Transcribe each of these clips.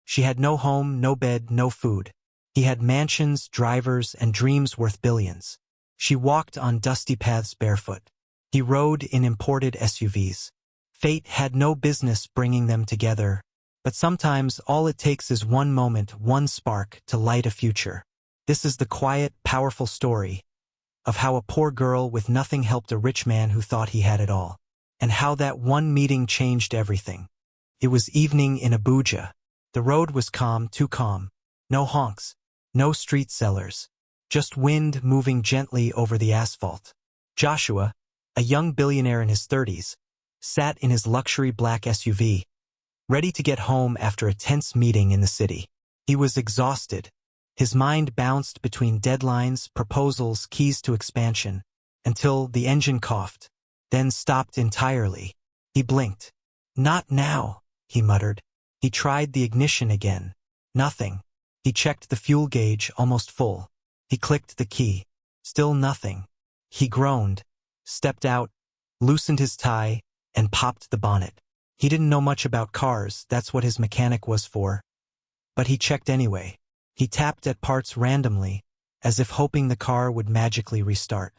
She had no home, no bed, no food. He had mansions, drivers, and dreams worth billions. She walked on dusty paths barefoot. He rode in imported SUVs. Fate had no business bringing them together, but sometimes all it takes is one moment, one spark, to light a future. This is the quiet, powerful story of how a poor girl with nothing helped a rich man who thought he had it all, and how that one meeting changed everything. It was evening in Abuja. The road was calm, too calm. No honks, no street sellers, just wind moving gently over the asphalt. Joshua, a young billionaire in his 30s, sat in his luxury black SUV, ready to get home after a tense meeting in the city. He was exhausted. His mind bounced between deadlines, proposals, keys to expansion, until the engine coughed, then stopped entirely. He blinked. "Not now," he muttered. He tried the ignition again. Nothing. He checked the fuel gauge, almost full. He clicked the key. Still nothing. He groaned, stepped out, loosened his tie, and popped the bonnet. He didn't know much about cars, that's what his mechanic was for. But he checked anyway. He tapped at parts randomly, as if hoping the car would magically restart.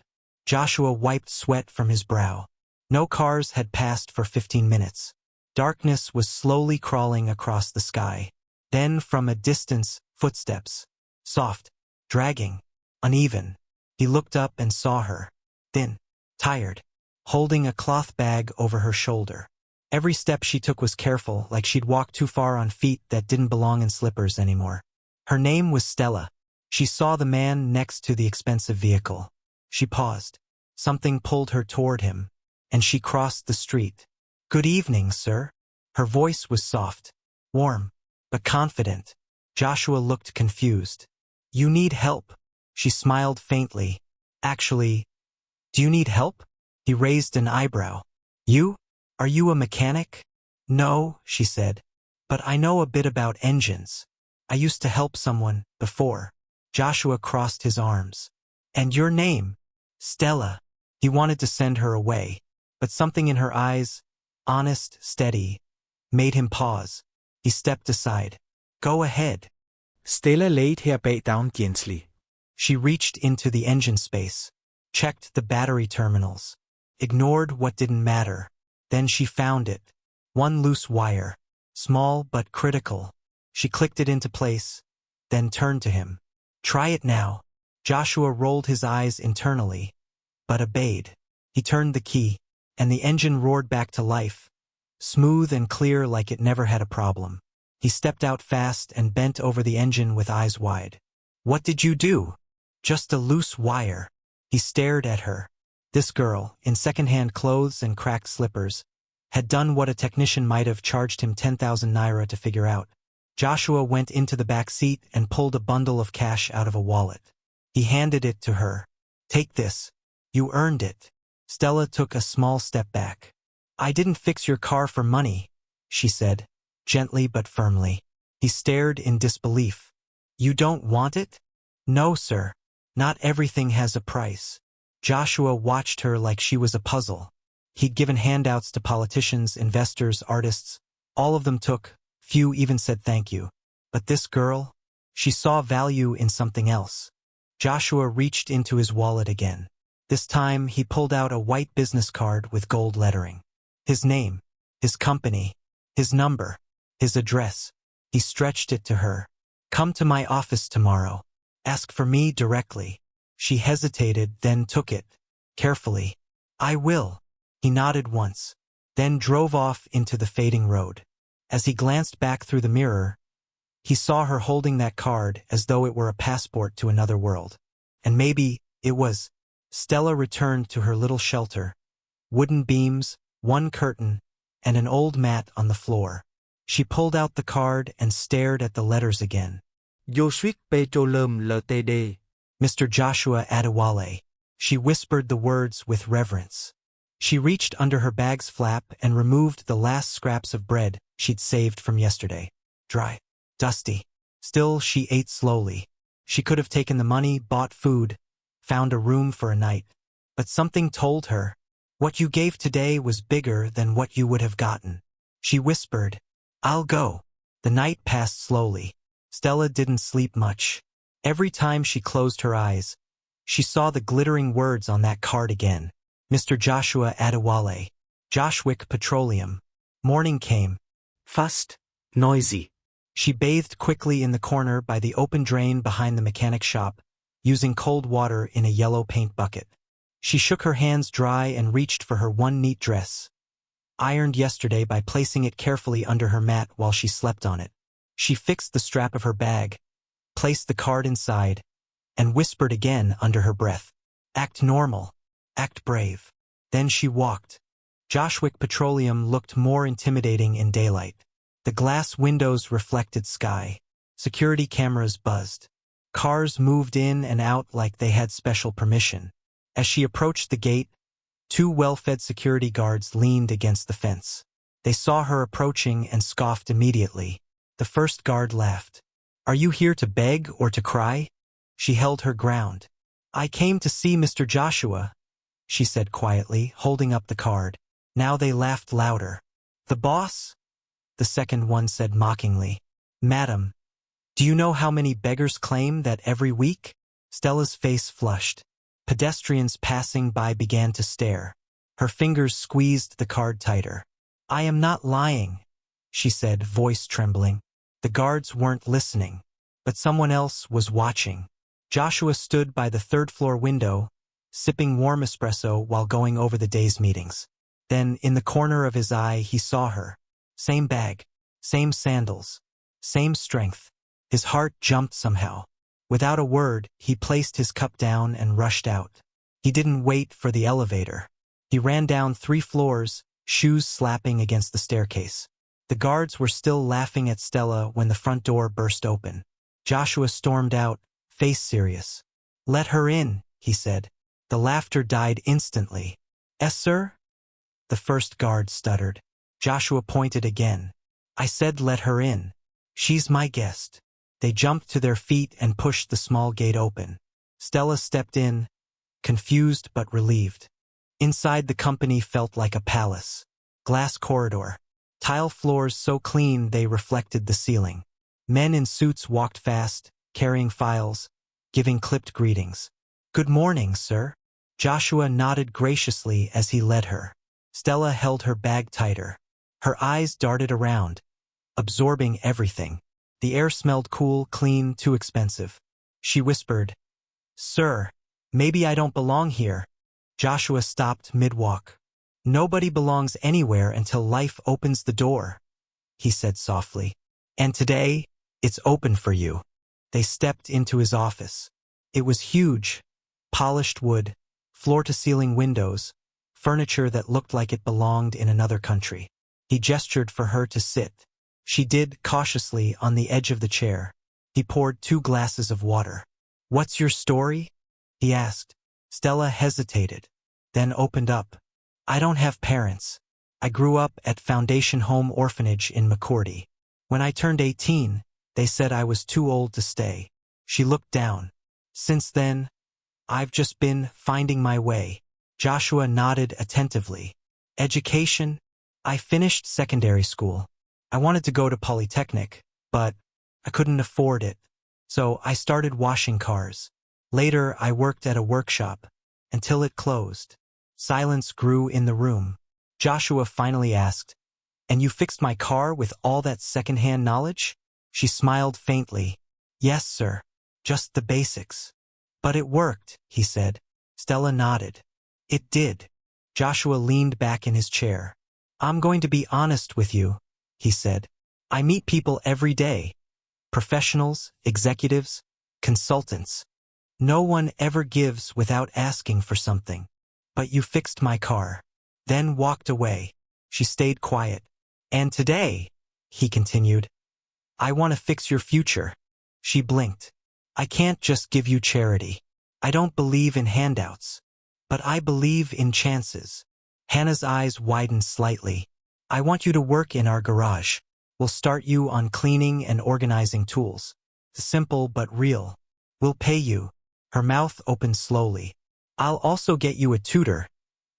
Joshua wiped sweat from his brow. No cars had passed for 15 minutes. Darkness was slowly crawling across the sky. Then, from a distance, footsteps. Soft, dragging, uneven. He looked up and saw her. Thin, tired, holding a cloth bag over her shoulder. Every step she took was careful, like she'd walked too far on feet that didn't belong in slippers anymore. Her name was Stella. She saw the man next to the expensive vehicle. She paused. Something pulled her toward him, and she crossed the street. "Good evening, sir." Her voice was soft, warm, but confident. Joshua looked confused. "You need help." She smiled faintly. "Actually, do you need help?" He raised an eyebrow. "You? Are you a mechanic?" "No," she said, "but I know a bit about engines. I used to help someone before." Joshua crossed his arms. "And your name?" "Stella." He wanted to send her away, but something in her eyes, honest, steady, made him pause. He stepped aside. "Go ahead." Stella laid her bag down gently. She reached into the engine space, checked the battery terminals, ignored what didn't matter. Then she found it. One loose wire, small but critical. She clicked it into place, then turned to him. "Try it now." Joshua rolled his eyes internally, but obeyed. He turned the key, and the engine roared back to life, smooth and clear like it never had a problem. He stepped out fast and bent over the engine with eyes wide. "What did you do?" "Just a loose wire." He stared at her. This girl, in second-hand clothes and cracked slippers, had done what a technician might have charged him 10,000 naira to figure out. Joshua went into the back seat and pulled a bundle of cash out of a wallet. He handed it to her. "Take this. You earned it." Stella took a small step back. "I didn't fix your car for money," she said, gently but firmly. He stared in disbelief. "You don't want it?" "No, sir. Not everything has a price." Joshua watched her like she was a puzzle. He'd given handouts to politicians, investors, artists. All of them took. Few even said thank you. But this girl? She saw value in something else. Joshua reached into his wallet again. This time, he pulled out a white business card with gold lettering. His name, his company, his number, his address. He stretched it to her. "Come to my office tomorrow. Ask for me directly." She hesitated, then took it. Carefully. "I will." He nodded once, then drove off into the fading road. As he glanced back through the mirror, he saw her holding that card as though it were a passport to another world. And maybe it was. Stella returned to her little shelter. Wooden beams, one curtain, and an old mat on the floor. She pulled out the card and stared at the letters again. Joshua Petroleum Ltd. Mr. Joshua Adewale. She whispered the words with reverence. She reached under her bag's flap and removed the last scraps of bread she'd saved from yesterday. Dry, dusty. Still, she ate slowly. She could have taken the money, bought food, found a room for a night. But something told her, what you gave today was bigger than what you would have gotten. She whispered, "I'll go." The night passed slowly. Stella didn't sleep much. Every time she closed her eyes, she saw the glittering words on that card again. Mr. Joshua Adewale. Joshwick Petroleum. Morning came. Fast, noisy. She bathed quickly in the corner by the open drain behind the mechanic shop, using cold water in a yellow paint bucket. She shook her hands dry and reached for her one neat dress, ironed yesterday, by placing it carefully under her mat while she slept on it. She fixed the strap of her bag, placed the card inside, and whispered again under her breath, "Act normal. Act brave." Then she walked. Joshwick Petroleum looked more intimidating in daylight. The glass windows reflected sky. Security cameras buzzed. Cars moved in and out like they had special permission. As she approached the gate, two well-fed security guards leaned against the fence. They saw her approaching and scoffed immediately. The first guard laughed. "Are you here to beg or to cry?" She held her ground. "I came to see Mr. Joshua," she said quietly, holding up the card. Now they laughed louder. "The boss?" the second one said mockingly. "Madam, do you know how many beggars claim that every week?" Stella's face flushed. Pedestrians passing by began to stare. Her fingers squeezed the card tighter. "I am not lying," she said, voice trembling. The guards weren't listening, but someone else was watching. Joshua stood by the third-floor window, sipping warm espresso while going over the day's meetings. Then, in the corner of his eye, he saw her. Same bag, same sandals, same strength. His heart jumped somehow. Without a word, he placed his cup down and rushed out. He didn't wait for the elevator. He ran down 3 floors, shoes slapping against the staircase. The guards were still laughing at Stella when the front door burst open. Joshua stormed out, face serious. "Let her in," he said. The laughter died instantly. "Yes, sir?" the first guard stuttered. Joshua pointed again. "I said let her in. She's my guest." They jumped to their feet and pushed the small gate open. Stella stepped in, confused but relieved. Inside, the company felt like a palace. Glass corridor. Tile floors so clean they reflected the ceiling. Men in suits walked fast, carrying files, giving clipped greetings. "Good morning, sir." Joshua nodded graciously as he led her. Stella held her bag tighter. Her eyes darted around, absorbing everything. The air smelled cool, clean, too expensive. She whispered, "Sir, maybe I don't belong here." Joshua stopped mid-walk. "Nobody belongs anywhere until life opens the door," he said softly. "And today, it's open for you." They stepped into his office. It was huge, polished wood, floor-to-ceiling windows, furniture that looked like it belonged in another country. He gestured for her to sit. She did, cautiously, on the edge of the chair. He poured 2 glasses of water. "What's your story?" he asked. Stella hesitated, then opened up. "I don't have parents. I grew up at Foundation Home Orphanage in McCourty. When I turned 18, they said I was too old to stay." She looked down. "Since then, I've just been finding my way." Joshua nodded attentively. "Education? I finished secondary school. I wanted to go to Polytechnic, but I couldn't afford it. So I started washing cars. Later, I worked at a workshop, until it closed." Silence grew in the room. Joshua finally asked, "And you fixed my car with all that second-hand knowledge?" She smiled faintly. "Yes, sir. Just the basics." "But it worked," he said. Stella nodded. "It did." Joshua leaned back in his chair. "I'm going to be honest with you," he said. "I meet people every day. Professionals, executives, consultants. No one ever gives without asking for something. But you fixed my car." Then walked away. She stayed quiet. "And today," he continued, "I want to fix your future." She blinked. "I can't just give you charity. I don't believe in handouts. But I believe in chances." Hannah's eyes widened slightly. "I want you to work in our garage. We'll start you on cleaning and organizing tools. Simple but real. We'll pay you." Her mouth opened slowly. "I'll also get you a tutor,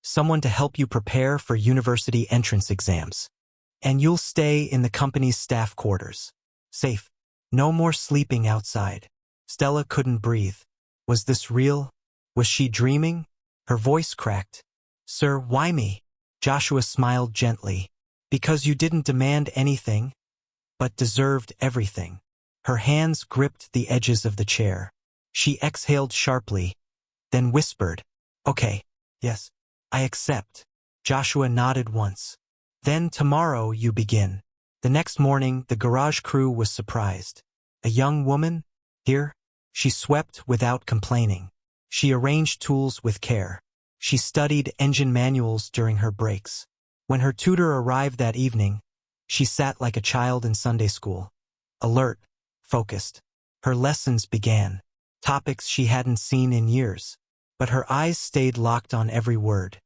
someone to help you prepare for university entrance exams." And you'll stay in the company's staff quarters. Safe. No more sleeping outside. Stella couldn't breathe. Was this real? Was she dreaming? Her voice cracked. Sir, why me? Joshua smiled gently. Because you didn't demand anything, but deserved everything. Her hands gripped the edges of the chair. She exhaled sharply, then whispered, Okay, yes, I accept. Joshua nodded once. Then tomorrow you begin. The next morning, the garage crew was surprised. A young woman? Here? She swept without complaining. She arranged tools with care. She studied engine manuals during her breaks. When her tutor arrived that evening, she sat like a child in Sunday school. Alert, focused. Her lessons began. Topics she hadn't seen in years. But her eyes stayed locked on every word.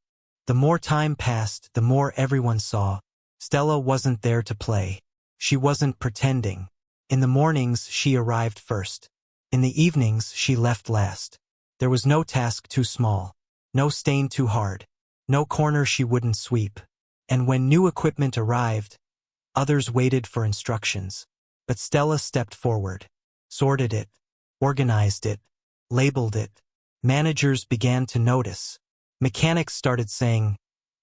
The more time passed, the more everyone saw. Stella wasn't there to play. She wasn't pretending. In the mornings, she arrived first. In the evenings, she left last. There was no task too small. No stain too hard. No corner she wouldn't sweep. And when new equipment arrived, others waited for instructions. But Stella stepped forward, sorted it, organized it, labeled it. Managers began to notice. Mechanics started saying,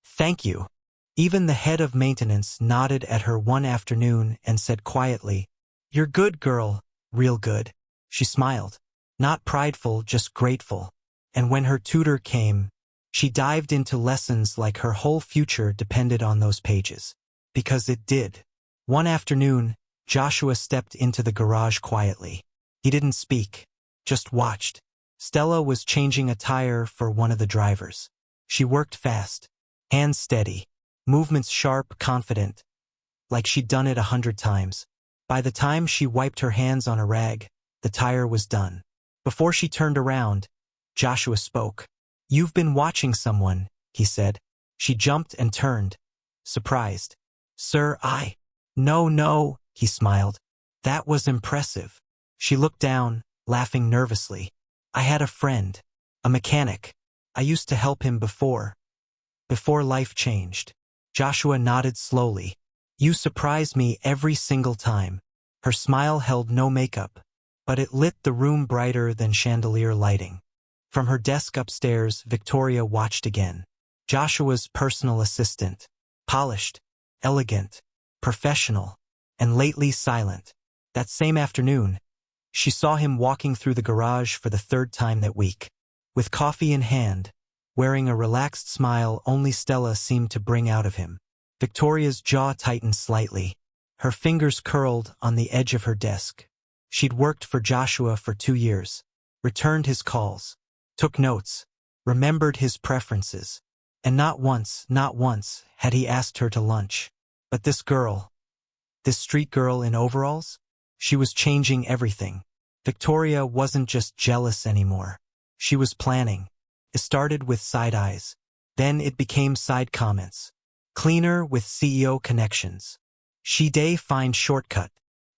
Thank you. Even the head of maintenance nodded at her one afternoon and said quietly, You're good, girl, real good. She smiled. Not prideful, just grateful. And when her tutor came, she dived into lessons like her whole future depended on those pages. Because it did. One afternoon, Joshua stepped into the garage quietly. He didn't speak, just watched. Stella was changing a tire for one of the drivers. She worked fast, hands steady, movements sharp, confident, like she'd done it 100 times. By the time she wiped her hands on a rag, the tire was done. Before she turned around, Joshua spoke. You've been watching someone, he said. She jumped and turned, surprised. Sir, I... No, he smiled. That was impressive. She looked down, laughing nervously. I had a friend, a mechanic. I used to help him before life changed. Joshua nodded slowly. You surprise me every single time. Her smile held no makeup, but it lit the room brighter than chandelier lighting. From her desk upstairs, Victoria watched again. Joshua's personal assistant. Polished, elegant, professional, and lately silent. That same afternoon, she saw him walking through the garage for the third time that week. With coffee in hand, wearing a relaxed smile only Stella seemed to bring out of him. Victoria's jaw tightened slightly. Her fingers curled on the edge of her desk. She'd worked for Joshua for 2 years, returned his calls, took notes, remembered his preferences. And not once had he asked her to lunch. But this girl, this street girl in overalls, she was changing everything. Victoria wasn't just jealous anymore. She was planning. It started with side eyes. Then it became side comments. Cleaner with CEO connections. She day find shortcut.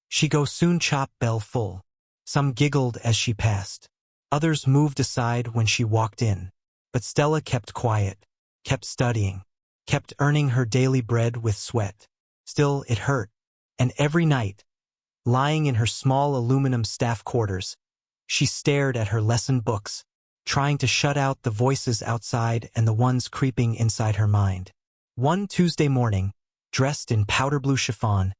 She go soon chop bell full. Some giggled as she passed. Others moved aside when she walked in. But Stella kept quiet, kept studying, kept earning her daily bread with sweat. Still, it hurt. And every night, lying in her small aluminum staff quarters, she stared at her lesson books, trying to shut out the voices outside and the ones creeping inside her mind. One Tuesday morning, dressed in powder blue chiffon,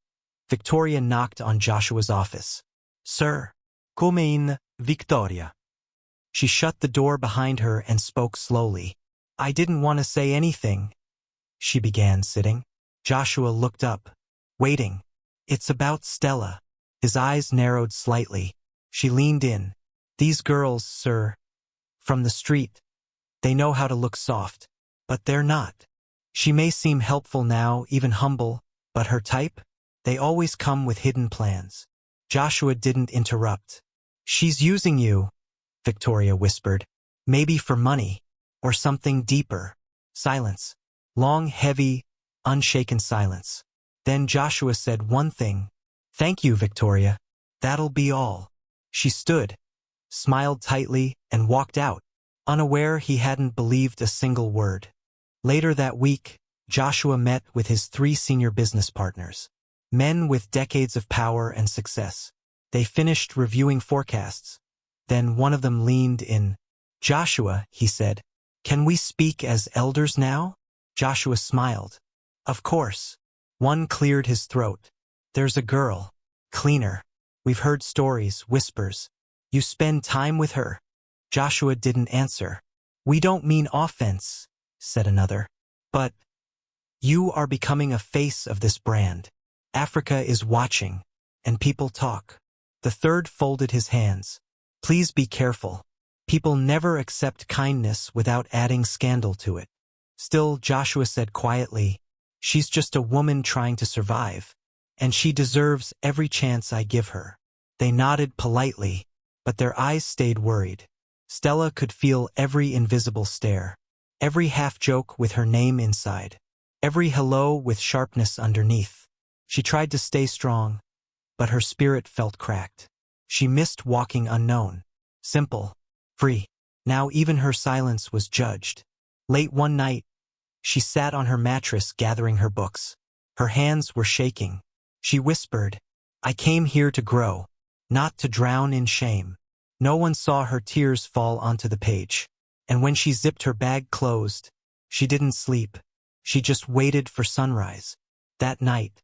Victoria knocked on Joshua's office. Sir, come in, Victoria. She shut the door behind her and spoke slowly. I didn't want to say anything, she began, sitting. Joshua looked up, waiting. It's about Stella. His eyes narrowed slightly. She leaned in. These girls, sir, from the street, they know how to look soft, but they're not. She may seem helpful now, even humble, but her type? They always come with hidden plans. Joshua didn't interrupt. She's using you, Victoria whispered. Maybe for money, or something deeper. Silence. Long, heavy, unshaken silence. Then Joshua said one thing. Thank you, Victoria. That'll be all. She stood, smiled tightly, and walked out, unaware he hadn't believed a single word. Later that week, Joshua met with his 3 senior business partners, men with decades of power and success. They finished reviewing forecasts. Then one of them leaned in. "Joshua," he said, "can we speak as elders now?" Joshua smiled. "Of course." One cleared his throat. "There's a girl. Cleaner. We've heard stories, whispers. You spend time with her." Joshua didn't answer. "We don't mean offense," said another. "But you are becoming a face of this brand. Africa is watching, and people talk." The third folded his hands. "Please be careful. People never accept kindness without adding scandal to it." Still, Joshua said quietly, "She's just a woman trying to survive, and she deserves every chance I give her." They nodded politely, but their eyes stayed worried. Stella could feel every invisible stare, every half-joke with her name inside, every hello with sharpness underneath. She tried to stay strong, but her spirit felt cracked. She missed walking unknown, simple, free. Now even her silence was judged. Late one night, she sat on her mattress gathering her books. Her hands were shaking. She whispered, "I came here to grow, not to drown in shame." No one saw her tears fall onto the page. And when she zipped her bag closed, she didn't sleep. She just waited for sunrise. That night,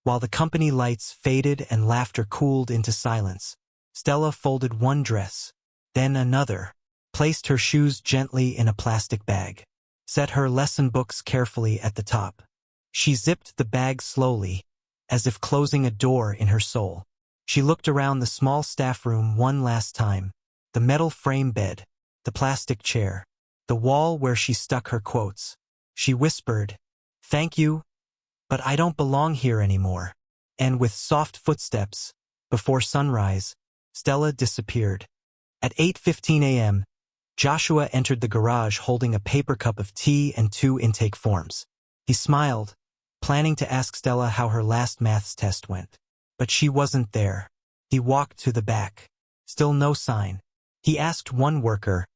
while the company lights faded and laughter cooled into silence, Stella folded one dress, then another, placed her shoes gently in a plastic bag, set her lesson books carefully at the top. She zipped the bag slowly, as if closing a door in her soul. She looked around the small staff room one last time, the metal frame bed, the plastic chair, the wall where she stuck her quotes. She whispered, "Thank you, but I don't belong here anymore." And with soft footsteps, before sunrise, Stella disappeared. At 8:15 a.m., Joshua entered the garage holding a paper cup of tea and 2 intake forms. He smiled, planning to ask Stella how her last maths test went. But she wasn't there. He walked to the back. Still no sign. He asked one worker,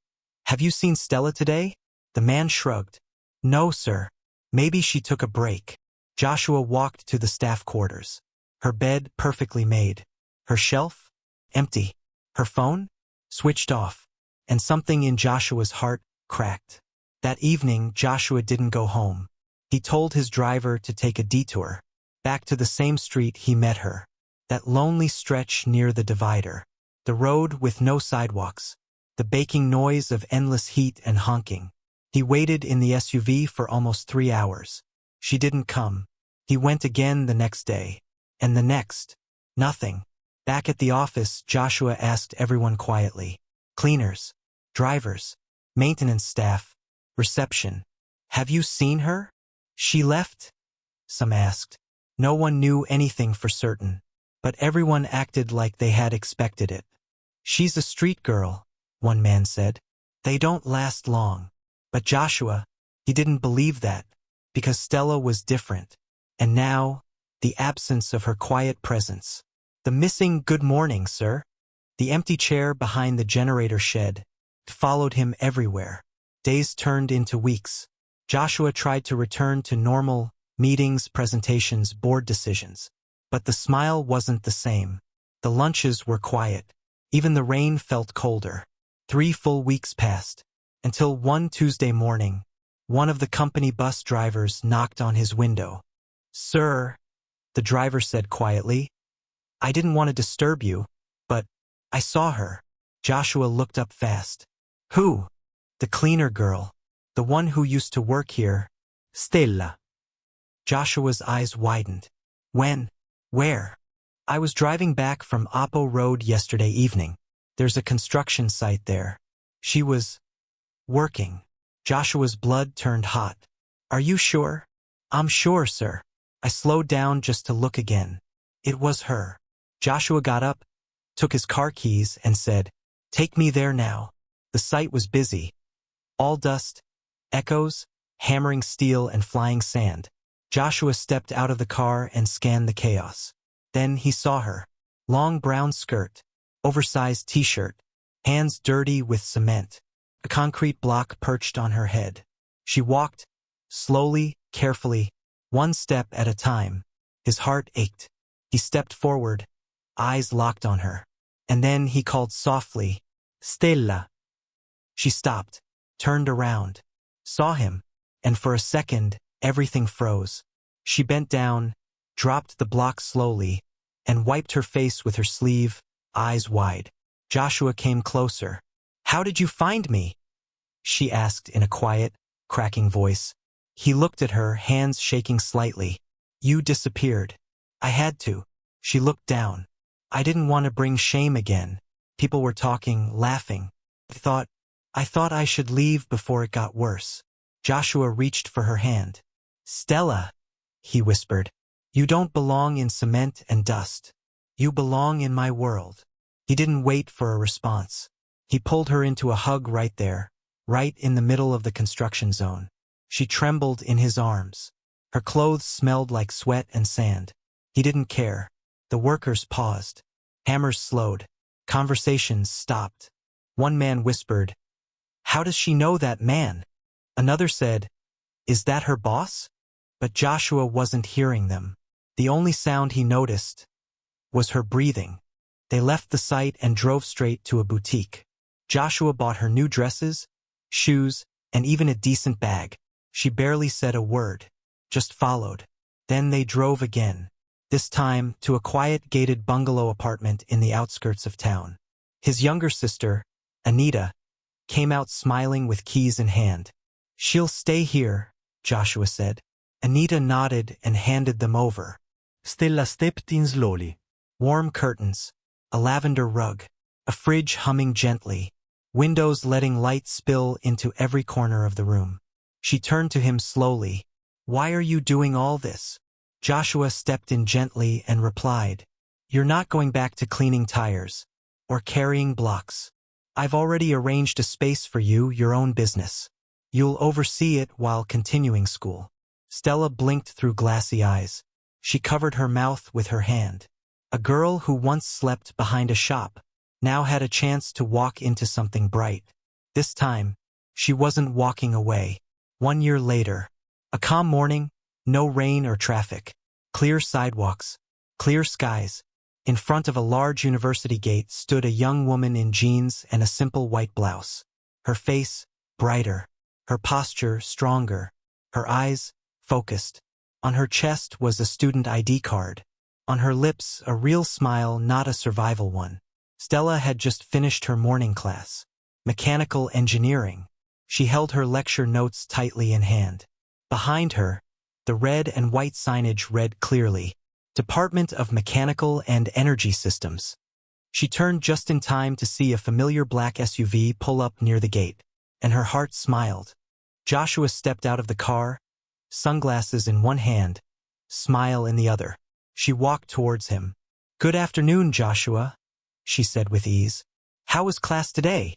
"Have you seen Stella today?" The man shrugged. "No, sir. Maybe she took a break." Joshua walked to the staff quarters. Her bed perfectly made. Her shelf? Empty. Her phone? Switched off. And something in Joshua's heart cracked. That evening, Joshua didn't go home. He told his driver to take a detour, back to the same street he met her. That lonely stretch near the divider. The road with no sidewalks. The baking noise of endless heat and honking. He waited in the SUV for almost 3 hours. She didn't come. He went again the next day. And the next. Nothing. Back at the office, Joshua asked everyone quietly. Cleaners, drivers, maintenance staff, reception. "Have you seen her?" "She left?" some asked. No one knew anything for certain, but everyone acted like they had expected it. "She's a street girl," one man said. "They don't last long." But Joshua, he didn't believe that, because Stella was different. And now, the absence of her quiet presence. The missing "good morning, sir." The empty chair behind the generator shed followed him everywhere. Days turned into weeks. Joshua tried to return to normal meetings, presentations, board decisions. But the smile wasn't the same. The lunches were quiet. Even the rain felt colder. 3 full weeks passed, until one Tuesday morning, one of the company bus drivers knocked on his window. "Sir," the driver said quietly, "I didn't want to disturb you, but I saw her." Joshua looked up fast. "Who?" "The cleaner girl. The one who used to work here." Stella. Joshua's eyes widened. "When? Where?" "I was driving back from Oppo Road yesterday evening. There's a construction site there. She was working." Joshua's blood turned hot. "Are you sure?" "I'm sure, sir." I slowed down just to look again. It was her. Joshua got up, took his car keys, and said, "Take me there now." The site was busy. All dust, echoes, hammering steel and flying sand. Joshua stepped out of the car and scanned the chaos. Then he saw her. Long brown skirt, oversized t-shirt, hands dirty with cement, a concrete block perched on her head. She walked, Slowly, carefully, one step at a time. His heart ached. He stepped forward, eyes locked on her. And then he called softly, Stella. She stopped, turned around, saw him, and for a second, everything froze. She bent down, dropped the block slowly, and wiped her face with her sleeve, eyes wide. Joshua came closer. "How did you find me?" she asked in a quiet, cracking voice. He looked at her, hands shaking slightly. "You disappeared. I had to." She looked down. "I didn't want to bring shame again. People were talking, laughing. I thought I should leave before it got worse." Joshua reached for her hand. "Stella," he whispered, "you don't belong in cement and dust. You belong in my world." He didn't wait for a response. He pulled her into a hug right there, right in the middle of the construction zone. She trembled in his arms. Her clothes smelled like sweat and sand. He didn't care. The workers paused. Hammers slowed. Conversations stopped. One man whispered, "How does she know that man?" Another said, "Is that her boss?" But Joshua wasn't hearing them. The only sound he noticed was her breathing. They left the site and drove straight to a boutique. Joshua bought her new dresses, shoes, and even a decent bag. She barely said a word, just followed. Then they drove again, this time to a quiet gated bungalow apartment in the outskirts of town. His younger sister, Anita, came out smiling with keys in hand. "She'll stay here," Joshua said. Anita nodded and handed them over. Stella stepped in slowly. Warm curtains, a lavender rug, a fridge humming gently, windows letting light spill into every corner of the room. She turned to him slowly. "Why are you doing all this?" Joshua stepped in gently and replied, "You're not going back to cleaning tires or carrying blocks. I've already arranged a space for you, your own business. You'll oversee it while continuing school." Stella blinked through glassy eyes. She covered her mouth with her hand. A girl who once slept behind a shop now had a chance to walk into something bright. This time, she wasn't walking away. 1 year later, a calm morning, no rain or traffic, clear sidewalks, clear skies. In front of a large university gate stood a young woman in jeans and a simple white blouse. Her face, brighter, her posture stronger, her eyes focused. On her chest was a student ID card. On her lips, a real smile, not a survival one. Stella had just finished her morning class, mechanical engineering. She held her lecture notes tightly in hand. Behind her, the red and white signage read clearly, Department of Mechanical and Energy Systems. She turned just in time to see a familiar black SUV pull up near the gate, and her heart smiled. Joshua stepped out of the car, sunglasses in one hand, smile in the other. She walked towards him. "Good afternoon, Joshua," she said with ease. "How was class today?"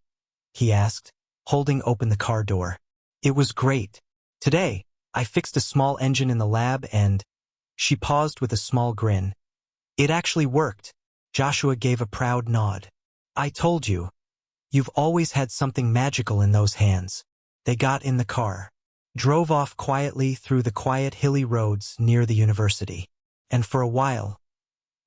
he asked, holding open the car door. "It was great. Today, I fixed a small engine in the lab and—" She paused with a small grin. "It actually worked." Joshua gave a proud nod. "I told you. You've always had something magical in those hands." They got in the car, drove off quietly through the quiet hilly roads near the university. And for a while,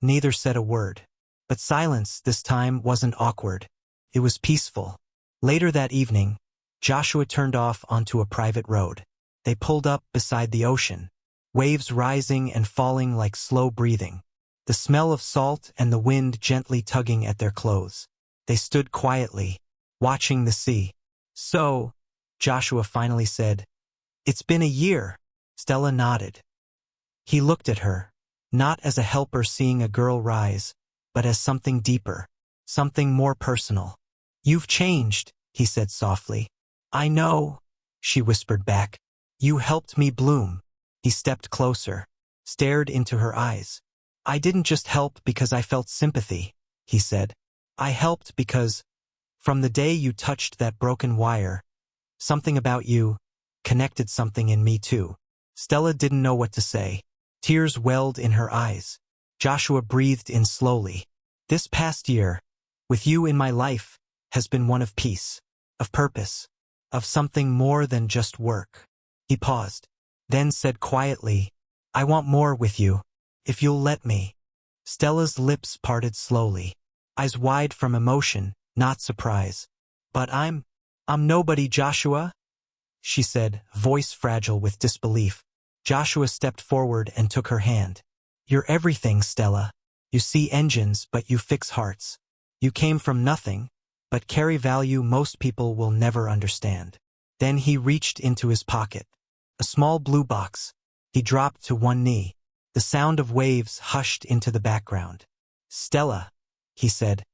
neither said a word. But silence this time wasn't awkward. It was peaceful. Later that evening, Joshua turned off onto a private road. They pulled up beside the ocean, waves rising and falling like slow breathing, the smell of salt and the wind gently tugging at their clothes. They stood quietly, watching the sea. "So," Joshua finally said, "it's been a year." Stella nodded. He looked at her, not as a helper seeing a girl rise, but as something deeper, something more personal. "You've changed," he said softly. "I know," she whispered back. "You helped me bloom." He stepped closer, stared into her eyes. "I didn't just help because I felt sympathy," he said. "I helped because, from the day you touched that broken wire, something about you connected something in me too." Stella didn't know what to say. Tears welled in her eyes. Joshua breathed in slowly. "This past year, with you in my life, has been one of peace, of purpose, of something more than just work." He paused. then said quietly, "I want more with you, if you'll let me." Stella's lips parted slowly, eyes wide from emotion, not surprise. "But I'm nobody, Joshua," she said, voice fragile with disbelief. Joshua stepped forward and took her hand. "You're everything, Stella. You see engines, but you fix hearts. You came from nothing, but carry value most people will never understand." Then he reached into his pocket. A small blue box. He dropped to one knee. The sound of waves hushed into the background. "Stella," he said,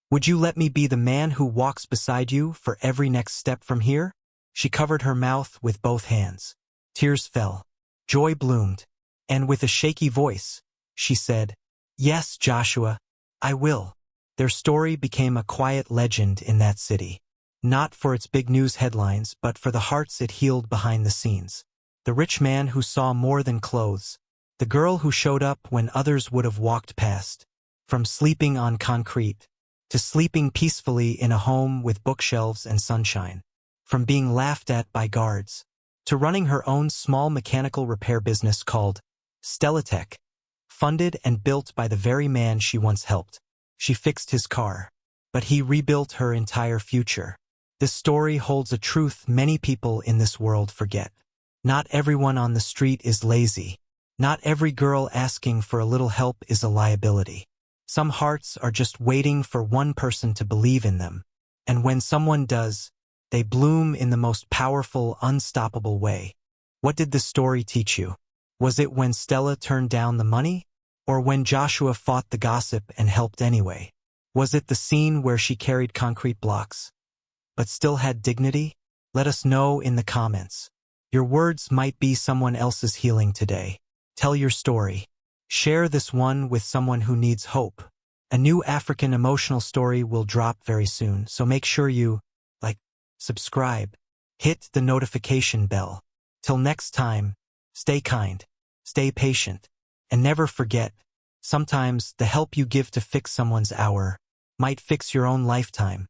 "would you let me be the man who walks beside you for every next step from here?" She covered her mouth with both hands. Tears fell. Joy bloomed. And with a shaky voice, she said, "Yes, Joshua, I will." Their story became a quiet legend in that city. Not for its big news headlines, but for the hearts it healed behind the scenes. The rich man who saw more than clothes. The girl who showed up when others would have walked past. From sleeping on concrete to sleeping peacefully in a home with bookshelves and sunshine. From being laughed at by guards to running her own small mechanical repair business called Stellatech, funded and built by the very man she once helped. She fixed his car, but he rebuilt her entire future. This story holds a truth many people in this world forget. Not everyone on the street is lazy. Not every girl asking for a little help is a liability. Some hearts are just waiting for one person to believe in them. And when someone does, they bloom in the most powerful, unstoppable way. What did this story teach you? Was it when Stella turned down the money? Or when Joshua fought the gossip and helped anyway? Was it the scene where she carried concrete blocks, but still had dignity? Let us know in the comments. Your words might be someone else's healing today. Tell your story. Share this one with someone who needs hope. A new African emotional story will drop very soon, so make sure you like, subscribe, hit the notification bell. Till next time, stay kind, stay patient, and never forget, sometimes the help you give to fix someone's hour might fix your own lifetime.